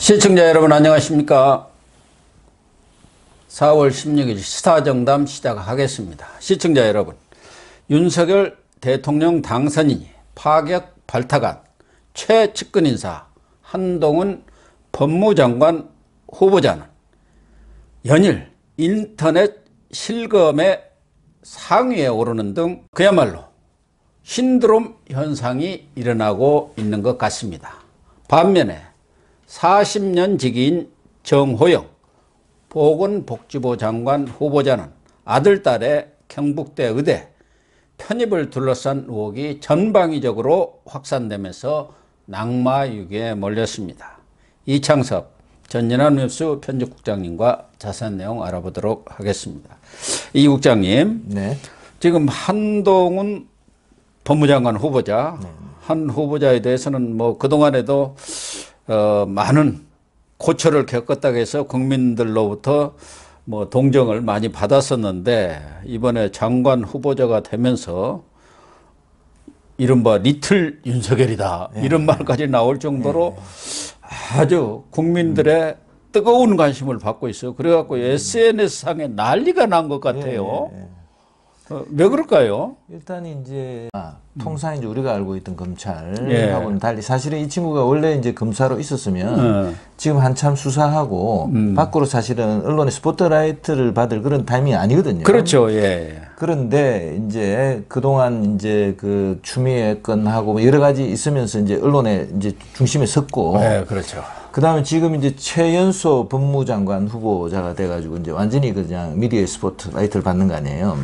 시청자 여러분 안녕하십니까. 4월 16일 시사정담 시작하겠습니다. 시청자 여러분, 윤석열 대통령 당선인이 파격 발탁한 최측근 인사 한동훈 법무장관 후보자는 연일 인터넷 실검의 상위에 오르는 등 그야말로 신드롬 현상이 일어나고 있는 것 같습니다. 반면에 40년 지기인 정호영 보건복지부 장관 후보자는 아들, 딸의 경북대 의대 편입을 둘러싼 의혹이 전방위적으로 확산되면서 낙마유기에 몰렸습니다. 이창섭 전연합뉴스 편집국장님과 자세한 내용 알아보도록 하겠습니다. 이 국장님, 네. 지금 한동훈 법무장관 후보자, 한 후보자에 대해서는 뭐 그동안에도 많은 고초를 겪었다고 해서 국민들로부터 뭐 동정을 많이 받았었는데, 이번에 장관 후보자가 되면서 이른바 리틀 윤석열이다, 이런 말까지 나올 정도로 아주 국민들의 뜨거운 관심을 받고 있어요. 그래갖고 SNS상에 난리가 난 것 같아요. 왜 그럴까요? 일단 이제 통상 이제 우리가 알고 있던 검찰하고는 달리 사실은 이 친구가 원래 이제 검사로 있었으면 지금 한참 수사하고 밖으로 사실은 언론의 스포트라이트를 받을 그런 타이밍이 아니거든요. 그렇죠. 예. 그런데 이제 그동안 이제 그 추미애 건하고 여러 가지 있으면서 이제 언론의 이제 중심에 섰고. 네, 그렇죠. 그다음에 지금 이제 최연소 법무장관 후보자가 돼가지고 이제 완전히 그냥 미디어의 스포트라이트를 받는 거 아니에요.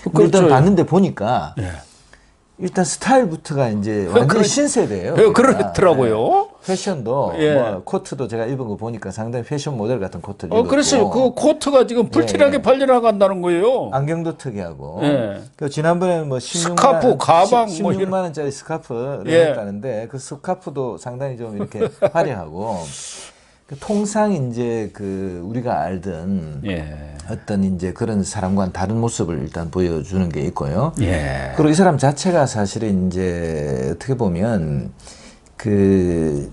그렇죠. 일단 봤는데 보니까 일단 스타일부터가 이제 완전히 신세대예요. 그렇더라고요. 패션도 뭐 코트도 제가 입은 거 보니까 상당히 패션 모델 같은 코트를 입었고. 그랬어요. 그 코트가 지금 불티나게 팔려나간다는 거예요. 안경도 특이하고. 그 지난번에는 뭐 16만, 스카프, 가방 16만 원짜리 스카프를 했다는데 그 스카프도 상당히 좀 이렇게 화려하고. 통상 이제 그 우리가 알던 어떤 이제 그런 사람과는 다른 모습을 일단 보여주는 게 있고요. 그리고 이 사람 자체가 사실은 이제 어떻게 보면 그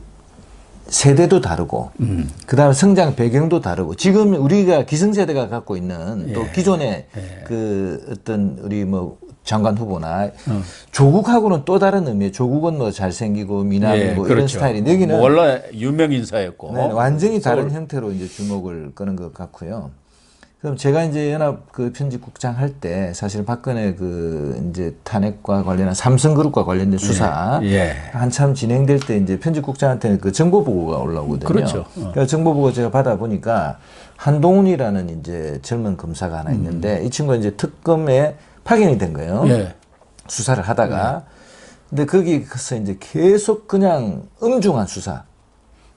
세대도 다르고, 그 다음에 성장 배경도 다르고, 지금 우리가 기성세대가 갖고 있는 또 기존의 그 어떤 우리 뭐 장관 후보나 조국하고는 또 다른 의미의, 조국은 뭐 잘생기고 미남이고 그렇죠. 이런 스타일인데 여기는 원래 유명 인사였고 완전히 다른 형태로 이제 주목을 끄는 것 같고요. 그럼 제가 이제 연합 그 편집국장 할 때 사실 박근혜 그 이제 탄핵과 관련한 삼성그룹과 관련된 수사 한참 진행될 때 이제 편집국장한테는 그 정보보고가 올라오거든요. 그렇죠. 그러니까 정보보고 제가 받아보니까 한동훈이라는 이제 젊은 검사가 하나 있는데 이 친구가 이제 특검에 파견이 된 거예요. 수사를 하다가. 근데 거기 가서 이제 계속 그냥 엄중한 수사.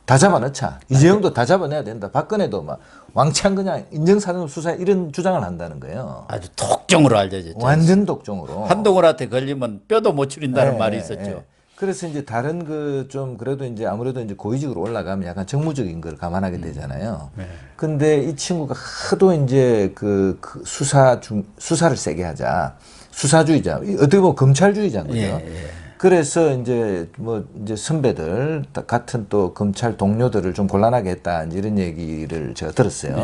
다 잡아넣자. 이재용도 다 잡아내야 된다. 박근혜도 막 왕창 그냥 인정사정 수사 이런 주장을 한다는 거예요. 아주 독종으로 알려졌죠. 완전 독종으로. 한동훈한테 걸리면 뼈도 못 추린다는 말이 있었죠. 그래서 이제 다른 그 좀 그래도 이제 아무래도 이제 고위직으로 올라가면 약간 정무적인 걸 감안하게 되잖아요. 근데 이 친구가 하도 이제 그 수사를 세게 하자. 수사주의자. 어떻게 보면 검찰주의자인 거죠. 그래서 이제 뭐 이제 선배들 같은 또 검찰 동료들을 좀 곤란하게 했다, 이런 얘기를 제가 들었어요.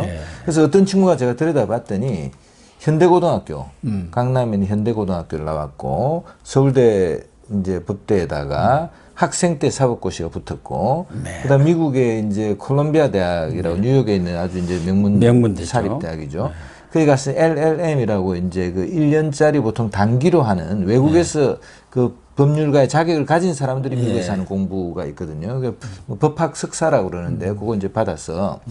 그래서 어떤 친구가 제가 들여다봤더니 현대고등학교, 강남에 있는 현대고등학교를 나왔고 서울대 이제 법대에다가 학생 때 사법고시가 붙었고, 그다음 미국의 이제 콜롬비아 대학이라고 뉴욕에 있는 아주 이제 명문 사립대학이죠. 거기 가서 LLM이라고 이제 그 1년짜리 보통 단기로 하는 외국에서 그 법률가의 자격을 가진 사람들이 미국에서 하는 공부가 있거든요. 법학 석사라고 그러는데 그거 이제 받아서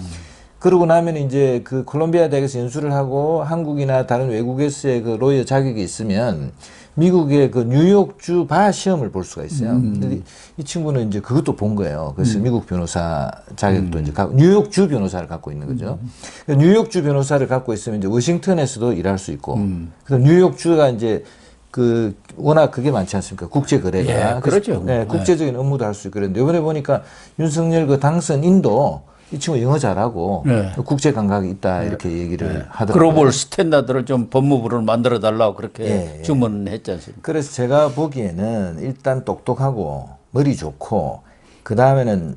그러고 나면 이제 그 콜롬비아 대학에서 연수를 하고 한국이나 다른 외국에서의 그 로이어 자격이 있으면 미국의 그 뉴욕주 바 시험을 볼 수가 있어요. 근데 이 친구는 이제 그것도 본 거예요. 그래서 미국 변호사 자격도 이제 뉴욕주 변호사를 갖고 있는 거죠. 뉴욕주 변호사를 갖고 있으면 이제 워싱턴에서도 일할 수 있고, 그래서 뉴욕주가 이제 그 워낙 그게 많지 않습니까? 국제 거래가. 그렇죠. 국제적인 업무도 할 수 있고 그랬는데 이번에 보니까 윤석열 그 당선인도 이 친구 영어 잘하고 국제 감각이 있다 이렇게 얘기를 하더라고요. 글로벌 스탠다드를 좀 법무부를 만들어 달라고 그렇게 주문했지 않습니까? 그래서 제가 보기에는 일단 똑똑하고 머리 좋고 그 다음에는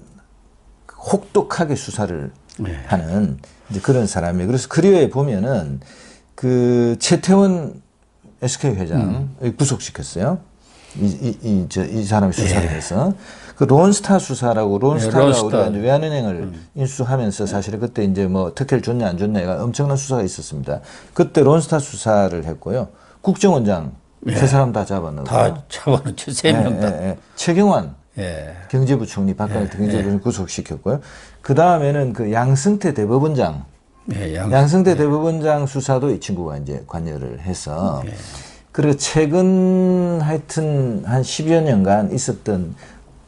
혹독하게 수사를 네. 하는 이제 그런 사람이에요. 그래서 그리에 보면은 그 최태원 SK 회장 구속시켰어요. 이 사람이 수사를 해서 그 론스타 수사라고 론스타가 론스타. 우리가 이제 외환은행을 인수하면서 사실은 그때 이제 뭐 특혜를 줬냐 안 줬냐가 엄청난 수사가 있었습니다. 그때 론스타 수사를 했고요. 국정원장 세 사람 다 잡아넣고 다 잡아놓죠. 3명 다. 최경환 예. 경제부총리 박근혜 경제부총리 구속시켰고요. 그 다음에는 그 양승태 대법원장 예, 양승태 대법원장 수사도 이 친구가 이제 관여를 해서 그리고 최근 하여튼 한 10여 년간 있었던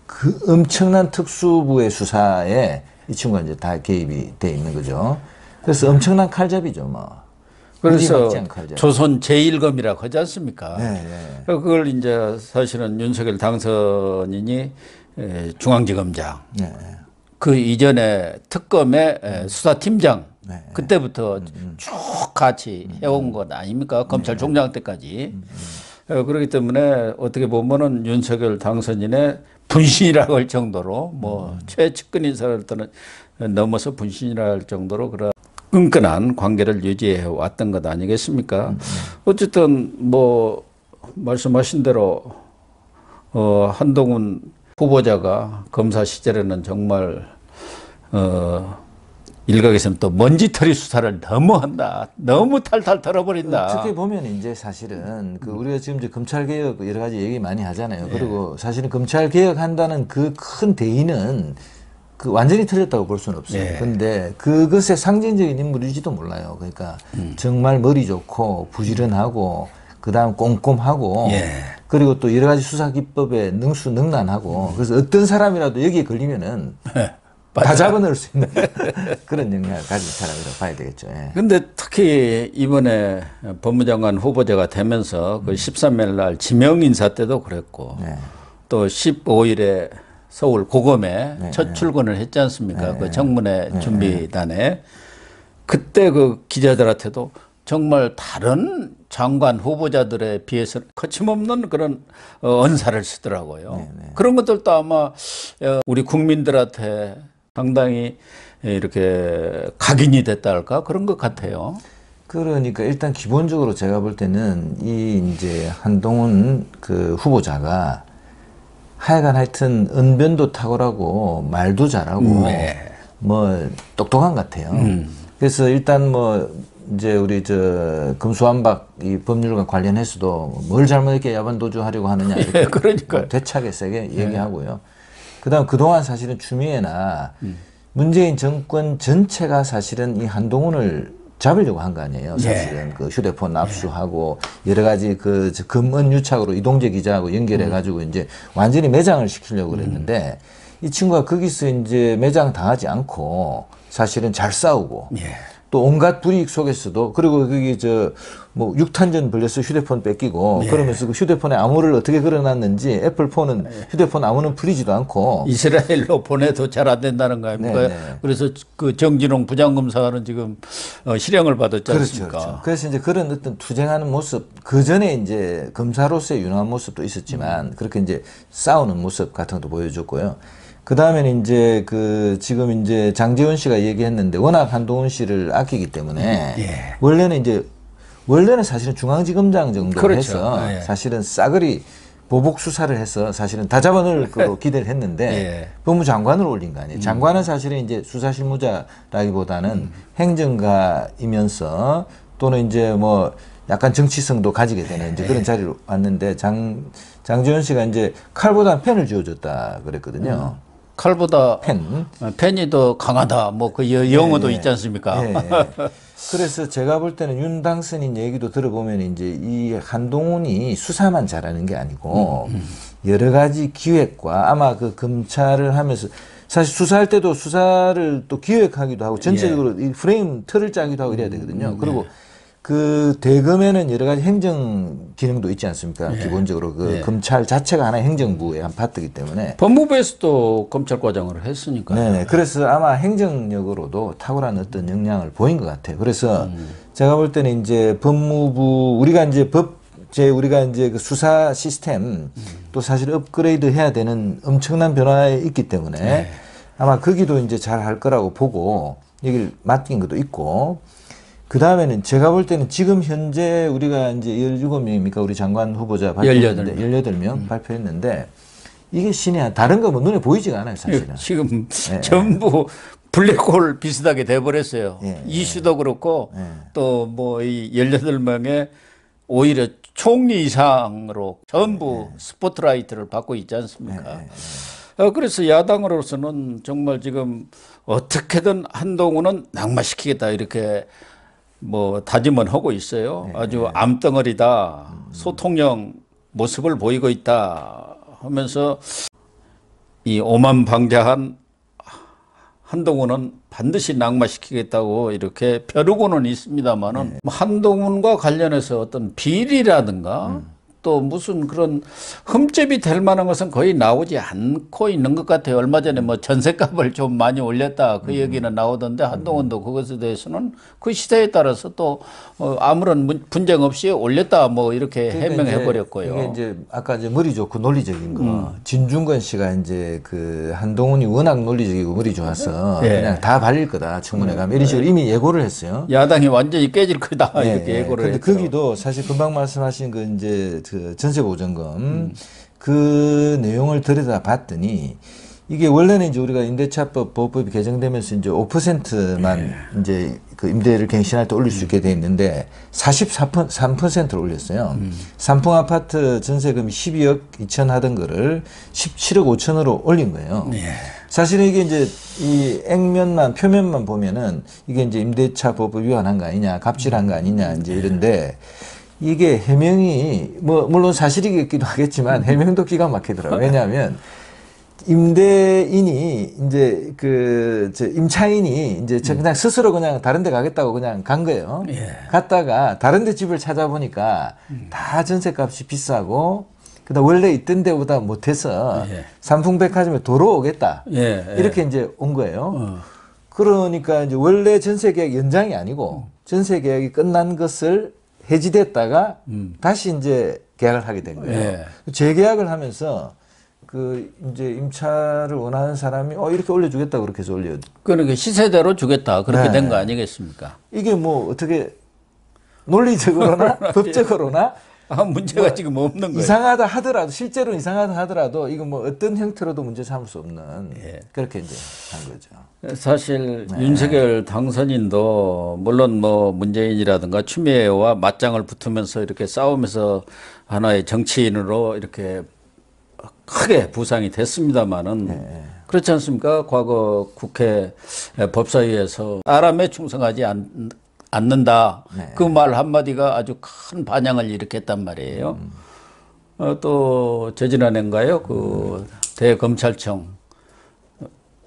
그 엄청난 특수부의 수사에 이 친구가 이제 다 개입이 돼 있는 거죠. 그래서 엄청난 칼잡이죠, 뭐. 그래서 무지막지한 칼잡이. 조선 제1검이라고 하지 않습니까? 네. 그걸 이제 사실은 윤석열 당선인이 중앙지검장, 네. 그 이전에 특검의 수사팀장, 그때부터 쭉 같이 해온 것 아닙니까? 검찰총장 때까지. 그렇기 때문에 어떻게 보면은 윤석열 당선인의 분신이라고 할 정도로 뭐 최측근 인사를 넘어서 분신이라 할 정도로 그런 끈끈한 관계를 유지해 왔던 것 아니겠습니까? 어쨌든 뭐 말씀하신 대로 한동훈 후보자가 검사 시절에는 정말 일각에서는 또 먼지털이 수사를 너무 한다. 너무 탈탈 털어버린다. 어떻게 보면 이제 사실은 그 우리가 지금 이제 검찰 개혁 여러 가지 얘기 많이 하잖아요. 그리고 사실은 검찰 개혁한다는 그 큰 대의는 그 완전히 틀렸다고 볼 수는 없어요. 근데 그것의 상징적인 인물일지도 몰라요. 그러니까 정말 머리 좋고 부지런하고 그다음 꼼꼼하고 그리고 또 여러 가지 수사 기법에 능수능란하고 그래서 어떤 사람이라도 여기에 걸리면은 다 잡아넣을 수 있는 그런 영향을 가진 사람이라고 봐야 되겠죠. 근데 특히 이번에 법무장관 후보자가 되면서 그 13일 날 지명인사 때도 그랬고 또 15일에 서울 고검에 첫 출근을 했지 않습니까? 그 청문회 준비단에. 그때 그 기자들한테도 정말 다른 장관 후보자들에 비해서 거침없는 그런 언사를 쓰더라고요. 그런 것들도 아마 우리 국민들한테 상당히 이렇게 각인이 됐다 할까? 그런 것 같아요. 그러니까 일단 기본적으로 제가 볼 때는 이 이제 한동훈 그 후보자가 하여간 은변도 탁월하고 말도 잘하고 뭐 똑똑한 것 같아요. 그래서 일단 뭐 이제 우리 저 금수한박 이 법률과 관련해서도 뭘 잘못했게 야반 도주하려고 하느냐 이렇게 그러니까 되차게 세게 얘기하고요. 그다음 그동안 사실은 추미애나 문재인 정권 전체가 사실은 이 한동훈을 잡으려고 한 거 아니에요. 사실은 그 휴대폰 압수하고 여러 가지 그 금은 유착으로 이동재 기자하고 연결해 가지고 이제 완전히 매장을 시키려고 그랬는데 이 친구가 거기서 이제 매장 당하지 않고 사실은 잘 싸우고 또 온갖 불이익 속에서도 그리고 거기 뭐 6탄전 벌려서 휴대폰 뺏기고 그러면서 그 휴대폰에 암호를 어떻게 걸어놨는지 애플폰은 휴대폰 암호는 풀리지도 않고 이스라엘로 보내도 잘 안 된다는 거 아닙니까? 그래서 그 정진홍 부장검사는 지금 실형을 받았지 않습니까? 그렇죠. 그래서 이제 그런 어떤 투쟁하는 모습 그 전에 이제 검사로서의 유능한 모습도 있었지만 그렇게 이제 싸우는 모습 같은 것도 보여줬고요. 그 다음에는 이제 지금 이제 장제원 씨가 얘기했는데 워낙 한동훈 씨를 아끼기 때문에 원래는 사실은 중앙지검장 정도로 해서 사실은 싸그리 보복 수사를 해서 사실은 다 잡아넣을 거로 기대를 했는데 법무장관을 올린 거 아니에요. 장관은 사실은 이제 수사실무자라기보다는 행정가이면서 또는 이제 뭐 약간 정치성도 가지게 되는 이제 그런 자리로 왔는데 장제원 씨가 이제 칼보다 펜을 쥐어줬다 그랬거든요. 칼보다 펜. 펜이 더 강하다. 뭐 그 영어도 있지 않습니까? 그래서 제가 볼 때는 윤 당선인 얘기도 들어보면 이제 이 한동훈이 수사만 잘하는 게 아니고 여러 가지 기획과 아마 그 검찰을 하면서 사실 수사할 때도 수사를 또 기획하기도 하고 전체적으로 이 프레임 틀을 짜기도 하고 이래야 되거든요. 그리고 그 대검에는 여러 가지 행정 기능도 있지 않습니까? 기본적으로 그 검찰 자체가 하나의 행정부의 한 파트이기 때문에 법무부에서도 검찰과장을 했으니까. 네네. 그래서 아마 행정력으로도 탁월한 어떤 역량을 보인 것 같아요. 그래서 제가 볼 때는 이제 법무부 우리가 이제 우리가 이제 그 수사 시스템 또 사실 업그레이드 해야 되는 엄청난 변화에 있기 때문에 아마 거기도 이제 잘 할 거라고 보고 여기를 맡긴 것도 있고, 그 다음에는 제가 볼 때는 지금 현재 우리가 이제 17명입니까? 우리 장관 후보자 발표했는데 18명 발표했는데 이게 신의 다른 거 뭐 눈에 보이지가 않아요, 사실은. 지금 전부 블랙홀 비슷하게 돼버렸어요. 예, 이슈도 그렇고 또 뭐 이 18명의 오히려 총리 이상으로 전부 스포트라이트를 받고 있지 않습니까? 그래서 야당으로서는 정말 지금 어떻게든 한동훈은 낙마시키겠다 이렇게 뭐 다짐은 하고 있어요. 아주 암덩어리다, 소통형 모습을 보이고 있다 하면서 이 오만방자한 한동훈은 반드시 낙마시키겠다고 이렇게 벼르고는 있습니다만은 한동훈과 관련해서 어떤 비리라든가 또 무슨 그런 흠집이 될 만한 것은 거의 나오지 않고 있는 것 같아요. 얼마 전에 뭐 전셋값을 좀 많이 올렸다 그 얘기는 나오던데 한동훈도 그것에 대해서는 그 시대에 따라서 또 아무런 분쟁 없이 올렸다 뭐 이렇게 해명해 버렸고요. 이게 이제 아까 이제 머리 좋고 논리적인 거 진중권 씨가 이제 그 한동훈이 워낙 논리적이고 머리 좋아서 그냥 다 발릴 거다 청문회 가면 이런 식으로 이미 예고를 했어요. 야당이 완전히 깨질 거다 이렇게 예고를 근데 했죠. 거기도 사실 금방 말씀하신 그 이제 그 전세보증금 그 내용을 들여다봤더니 이게 원래는 이제 우리가 임대차법 보호법이 개정되면서 이제 5%만 이제 그 임대를 갱신할 때 올릴 수 있게 돼 있는데 43%를 올렸어요. 삼풍 아파트 전세금이 12억 2천 하던 거를 17억 5천으로 올린 거예요. 사실은 이게 이제 이 액면만 표면만 보면은 이게 이제 임대차 법을 위반한 거 아니냐, 갑질한 거 아니냐 이제 이런데 이게 해명이 뭐 물론 사실이겠기도 하겠지만 해명도 기가 막히더라고요. 왜냐하면 임대인이 이제 저 임차인이 이제 그냥 스스로 그냥 다른 데 가겠다고 그냥 간 거예요. 갔다가 다른 데 집을 찾아보니까 다 전세값이 비싸고 그다음 원래 있던 데보다 못해서 삼풍백화점에 도로 오겠다. 이렇게 이제 온 거예요. 그러니까 이제 원래 전세계약 연장이 아니고 전세계약이 끝난 것을 해지됐다가 다시 이제 계약을 하게 된 거예요. 재계약을 하면서 그 이제 임차를 원하는 사람이 이렇게 올려주겠다 그렇게 해서 올려. 그러니까 시세대로 주겠다 그렇게 된 거 아니겠습니까? 이게 뭐 어떻게 논리적으로나 법적으로나 문제가 뭐 지금 없는 거예요. 이상하다 하더라도 실제로 이상하다 하더라도 이거 뭐 어떤 형태로도 문제 삼을 수 없는 그렇게 이제 한 거죠. 사실 윤석열 당선인도 물론 뭐 문재인이라든가 추미애와 맞짱을 붙으면서 이렇게 싸우면서 하나의 정치인으로 이렇게 크게 부상이 됐습니다만은 그렇지 않습니까? 과거 국회 법사위에서 사람에 충성하지 않는다. 그 말 한마디가 아주 큰 반향을 일으켰단 말이에요. 또 저지난해인가요? 그 대검찰청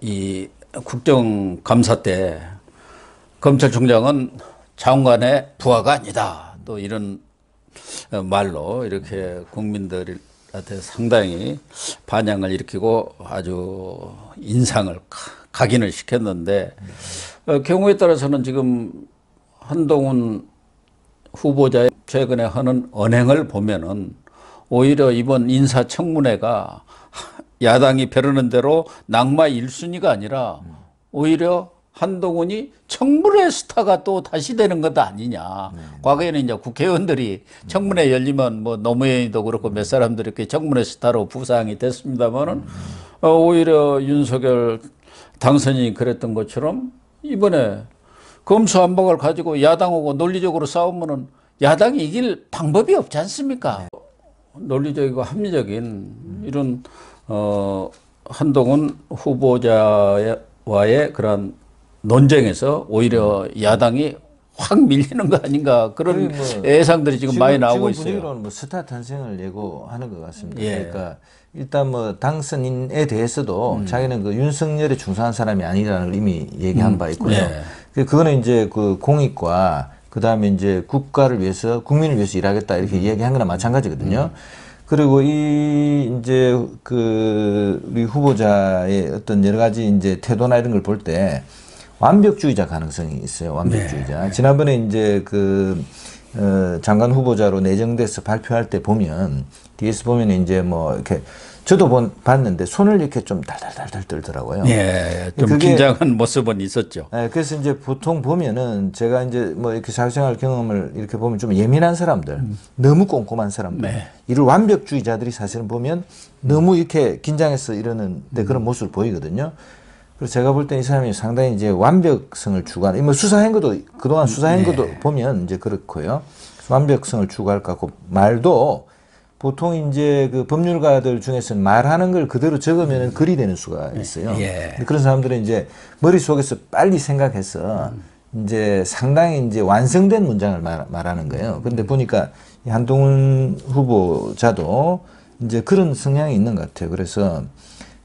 이 국정감사 때 검찰총장은 장관의 부하가 아니다. 또 이런 말로 이렇게 국민들한테 상당히 반향을 일으키고 아주 인상을 각인을 시켰는데 경우에 따라서는 지금 한동훈 후보자의 최근에 하는 언행을 보면은 오히려 이번 인사청문회가 야당이 벼르는 대로 낙마 1순위가 아니라 오히려 한동훈이 청문회 스타가 또 다시 되는 것 아니냐. 과거에는 이제 국회의원들이 청문회 열리면 뭐 노무현이도 그렇고 몇 사람들이 이렇게 청문회 스타로 부상이 됐습니다만은 오히려 윤석열 당선인이 그랬던 것처럼 이번에 검수완박을 가지고 야당하고 논리적으로 싸우면은 야당이 이길 방법이 없지 않습니까? 논리적이고 합리적인 이런 한동훈 후보자와의 그런 논쟁에서 오히려 야당이 확 밀리는 거 아닌가 그런 뭐 예상들이 지금 많이 나오고 지금 있어요. 분위기로는 뭐 스타 탄생을 예고하는 것 같습니다. 그러니까 일단 뭐 당선인에 대해서도 자기는 그 윤석열에 충성한 사람이 아니라는 걸 이미 얘기한 바 있고요. 그거는 이제 그 공익과 그 다음에 이제 국가를 위해서 국민을 위해서 일하겠다 이렇게 얘기한 거나 마찬가지거든요. 그리고 이제 그 우리 후보자의 어떤 여러 가지 이제 태도나 이런 걸 볼 때 완벽주의자 가능성이 있어요. 완벽주의자. 지난번에 이제 그 장관 후보자로 내정돼서 발표할 때 보면 뒤에서 보면 이제 뭐 이렇게 저도 봤는데 손을 이렇게 좀 달달달달 떨더라고요. 예, 좀 긴장한 모습은 있었죠. 예, 그래서 이제 보통 보면은 제가 이제 뭐 이렇게 사회생활 경험을 이렇게 보면 좀 예민한 사람들, 너무 꼼꼼한 사람들, 네. 이를 완벽주의자들이 사실은 보면 너무 이렇게 긴장해서 이러는데 그런 모습을 보이거든요. 그래서 제가 볼 때 이 사람이 상당히 이제 완벽성을 추구하는, 뭐 수사한 것도, 그동안 수사한 것도 보면 이제 그렇고요. 완벽성을 추구할 것 같고, 말도 보통 이제 그 법률가들 중에서는 말하는 걸 그대로 적으면 글이 되는 수가 있어요. 예. 그런 사람들은 이제 머릿속에서 빨리 생각해서 이제 상당히 이제 완성된 문장을 말하는 거예요. 그런데 보니까 이 한동훈 후보자도 이제 그런 성향이 있는 것 같아요. 그래서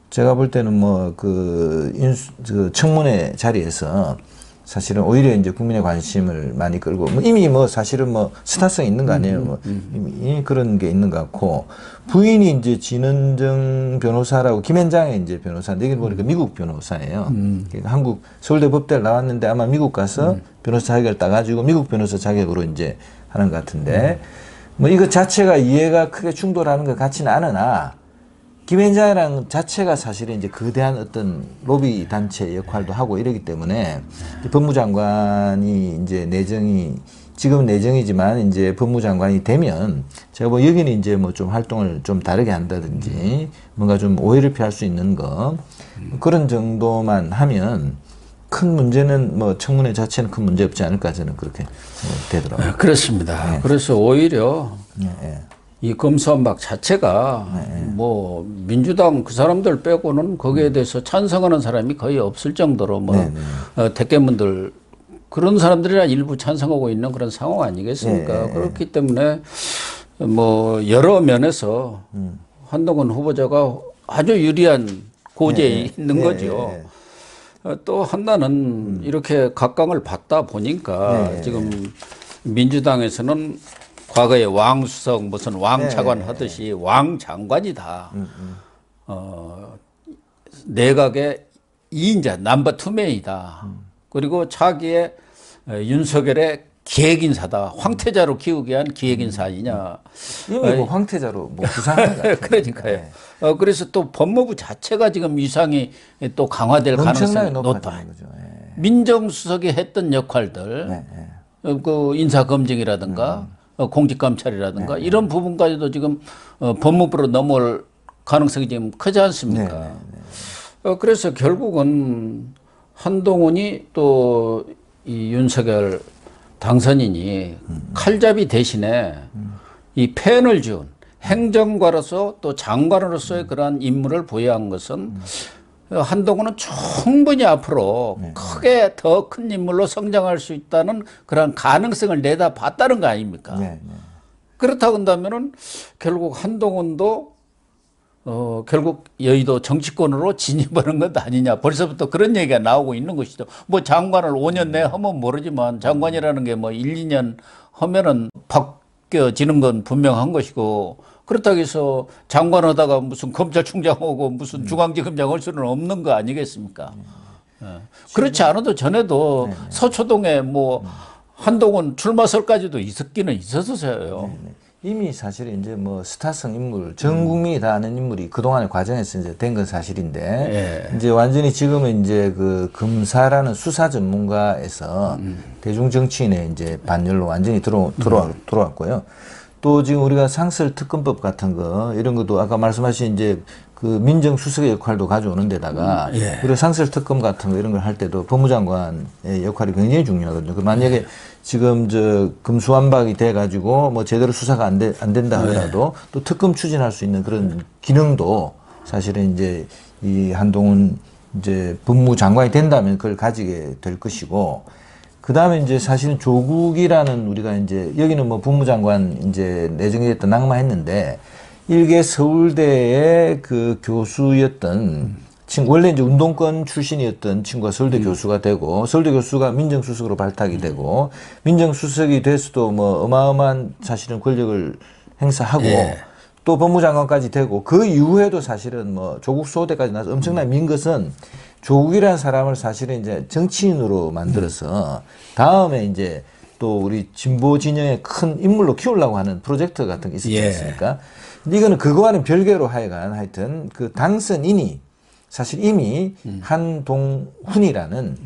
제가 볼 때는 뭐 그 청문회 자리에서 사실은 오히려 이제 국민의 관심을 많이 끌고 뭐 이미 뭐 사실은 뭐 스타성이 있는 거 아니에요. 뭐 이미 그런 게 있는 것 같고 부인이 이제 진은정 변호사라고 김현장의 이제 변호사인데 여기 보니까 미국 변호사예요. 그러니까 한국 서울대 법대를 나왔는데 아마 미국 가서 변호사 자격을 따가지고 미국 변호사 자격으로 이제 하는 것 같은데 뭐 이거 자체가 이해가 크게 충돌하는 것 같지는 않으나 김현장이라는 자체가 사실은 이제 거대한 어떤 로비 단체 역할도 하고 이러기 때문에 법무장관이 이제 내정이 지금 내정이지만 이제 법무장관이 되면 제가 뭐 여기는 이제 뭐 좀 활동을 좀 다르게 한다든지 뭔가 좀 오해를 피할 수 있는 거 그런 정도만 하면 큰 문제는 뭐 청문회 자체는 큰 문제 없지 않을까 저는 그렇게 되더라고요. 그렇습니다. 그래서 오히려 이 검수완박 자체가 뭐 민주당 그 사람들 빼고는 거기에 대해서 찬성하는 사람이 거의 없을 정도로 뭐 대깨문들 그런 사람들이라 일부 찬성하고 있는 그런 상황 아니겠습니까? 그렇기 때문에 뭐 여러 면에서 한동훈 후보자가 아주 유리한 고지에 있는 거죠. 또 하나는 이렇게 각광을 받다 보니까 지금 민주당에서는 과거에 왕수석 무슨 왕차관 하듯이 왕장관이다. 내각의 2인자 넘버 투맨이다. 그리고 차기에 윤석열의 기획인사다. 황태자로 키우게 한 기획인사 아니냐. 이미 뭐 황태자로 뭐 부상한 것 같아요. 그러니까요. 그래서 또 법무부 자체가 지금 위상이 또 강화될 가능성이 높다. 민정수석이 했던 역할들, 그 인사검증이라든가 공직감찰이라든가 이런 부분까지도 지금 법무부로 넘어올 가능성이 지금 크지 않습니까? 그래서 결국은 한동훈이 또 이 윤석열 당선인이 칼잡이 대신에 이 펜을 쥐운 행정가로서 또 장관으로서의 그러한 임무를 부여한 것은 한동훈은 충분히 앞으로 크게 더 큰 인물로 성장할 수 있다는 그런 가능성을 내다봤다는 거 아닙니까? 그렇다고 한다면은 결국 한동훈도 결국 여의도 정치권으로 진입하는 것 아니냐. 벌써부터 그런 얘기가 나오고 있는 것이죠. 뭐 장관을 5년 내에 하면 모르지만 장관이라는 게 뭐 1, 2년 하면은 바뀌어지는 건 분명한 것이고 그렇다고 해서 장관 하다가 무슨 검찰총장 오고 무슨 중앙지검장 할 수는 없는 거 아니겠습니까? 그렇지 않아도 전에도 서초동에 뭐 한동훈 출마설까지도 있었기는 있었어요. 이미 사실 이제 뭐 스타성 인물, 전 국민이 다 아는 인물이 그동안의 과정에서 이제 된 건 사실인데, 이제 완전히 지금은 이제 그 검사라는 수사 전문가에서 대중 정치인의 이제 반열로 완전히 들어왔고요. 또 지금 우리가 상설 특검법 같은 거, 이런 것도 아까 말씀하신 이제 그 민정수석의 역할도 가져오는 데다가, 우리가 상설 특검 같은 거 이런 걸 할 때도 법무장관의 역할이 굉장히 중요하거든요. 그 만약에 지금 저 검수완박이 돼가지고 뭐 제대로 수사가 안 된다 하더라도 또 특검 추진할 수 있는 그런 기능도 사실은 이제 이 한동훈 이제 법무장관이 된다면 그걸 가지게 될 것이고 그 다음에 이제 사실은 조국이라는 우리가 이제 여기는 뭐 법무장관 이제 내정이 됐다 낙마했는데 일개 서울대의 그 교수였던 친구, 원래 이제 운동권 출신이었던 친구가 서울대 교수가 되고, 서울대 교수가 민정수석으로 발탁이 되고, 민정수석이 돼서도 뭐 어마어마한 사실은 권력을 행사하고, 또 법무장관까지 되고, 그 이후에도 사실은 뭐 조국 수호대까지 나서 엄청나게 민 것은 조국이라는 사람을 사실은 이제 정치인으로 만들어서, 다음에 이제 또 우리 진보 진영의 큰 인물로 키우려고 하는 프로젝트 같은 게 있었지 예. 않습니까? 근데 이거는 그거와는 별개로 하여간 그 당선인이 사실 이미 한동훈이라는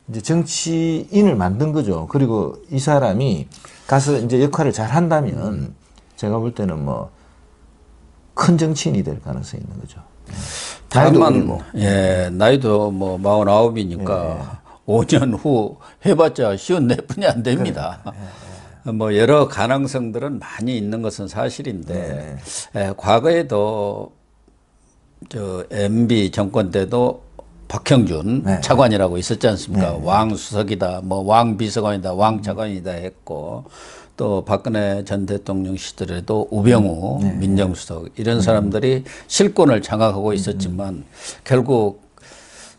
이제 정치인을 만든 거죠. 그리고 이 사람이 가서 이제 역할을 잘 한다면 제가 볼 때는 뭐 큰 정치인이 될 가능성이 있는 거죠. 다만 예, 나이도 뭐 49이니까 5년 후 해봤자 쉬운 네 분이 안 됩니다. 뭐 여러 가능성들은 많이 있는 것은 사실인데 과거에도 저 MB 정권 때도 박형준 차관이라고 있었지 않습니까? 왕수석이다, 뭐 왕비서관이다, 왕차관이다 했고 또 박근혜 전 대통령 시절에도 우병우 민정수석 이런 사람들이 실권을 장악하고 있었지만 결국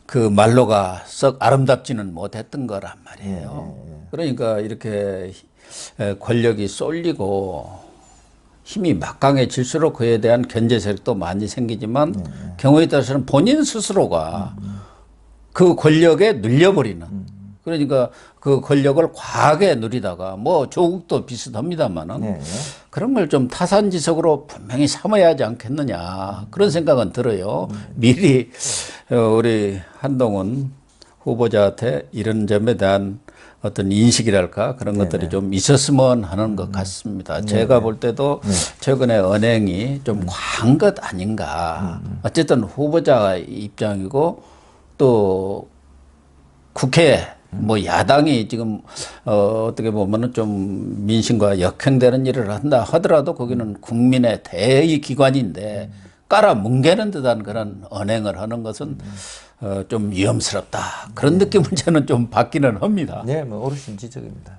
그 말로가 썩 아름답지는 못했던 거란 말이에요. 그러니까 이렇게 권력이 쏠리고 힘이 막강해질수록 그에 대한 견제 세력도 많이 생기지만 경우에 따라서는 본인 스스로가 그 권력에 눌려버리는 그러니까 그 권력을 과하게 누리다가 뭐 조국도 비슷합니다만은 그런 걸 좀 타산지석으로 분명히 삼아야 하지 않겠느냐 그런 생각은 들어요. 미리 우리 한동훈 후보자한테 이런 점에 대한 어떤 인식이랄까 그런 것들이 좀 있었으면 하는 것 같습니다. 제가 볼 때도 최근에 언행이 좀 과한 것 아닌가. 어쨌든 후보자 입장이고 또 국회 뭐 야당이 지금 어떻게 보면은 좀 민심과 역행되는 일을 한다 하더라도 거기는 국민의 대의 기관인데 깔아 뭉개는 듯한 그런 언행을 하는 것은 좀 위험스럽다. 그런 느낌을 저는 좀 받기는 합니다. 네, 뭐 어르신 지적입니다.